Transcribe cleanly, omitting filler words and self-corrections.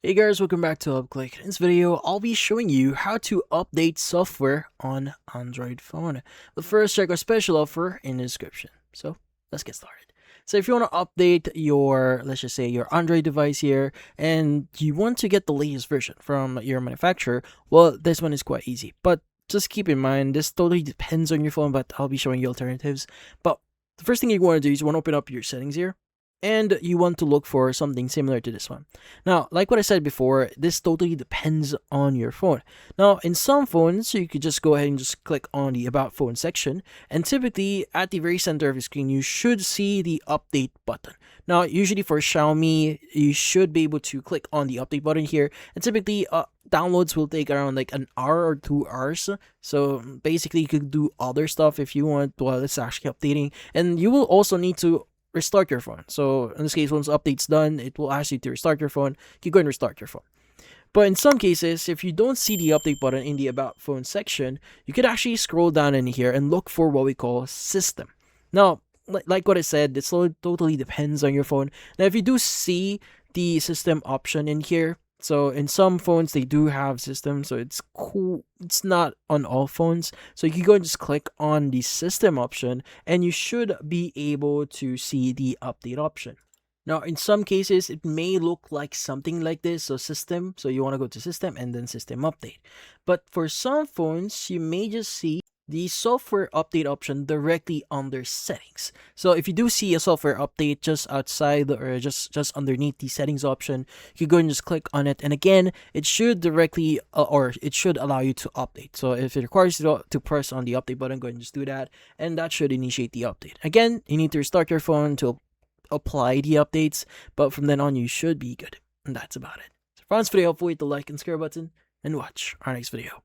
Hey guys, welcome back to UpClick. In this video, I'll be showing you how to update software on Android phone. But first, check our special offer in the description. So, let's get started. So if you want to update your, let's just say your Android device here, and you want to get the latest version from your manufacturer, well, this one is quite easy. But just keep in mind, this totally depends on your phone, but I'll be showing you alternatives. But the first thing you want to do is you want to open up your settings here, and you want to look for something similar to this one. Now, like what I said before, this totally depends on your phone. Now, in some phones, you could just go ahead and just click on the About Phone section, and typically at the very center of your screen, you should see the Update button. Now, usually for Xiaomi, you should be able to click on the Update button here, and typically downloads will take around like an hour or 2 hours. So basically, you could do other stuff if you want while it's actually updating, and you will also need to restart your phone. So in this case, once update's done, it will ask you to restart your phone. You go and restart your phone. But in some cases, if you don't see the update button in the About Phone section, you could actually scroll down in here and look for what we call System. Now, like what I said, it totally depends on your phone. Now, if you do see the System option in here, so in some phones they do have System, so it's cool. It's not on all phones. So you can go and just click on the System option, and you should be able to see the update option. Now, in some cases, it may look like something like this. So System, so you want to go to System and then System Update. But for some phones, you may just see the software update option directly under settings. So if you do see a software update just outside or just underneath the settings option, you go and just click on it, and again, it should directly or it should allow you to update. So if it requires you to press on the update button, go ahead and just do that, and that should initiate the update. Again, you need to restart your phone to apply the updates, but from then on you should be good. And that's about it. So if you found this video helpful, hit the like and subscribe button, and watch our next video.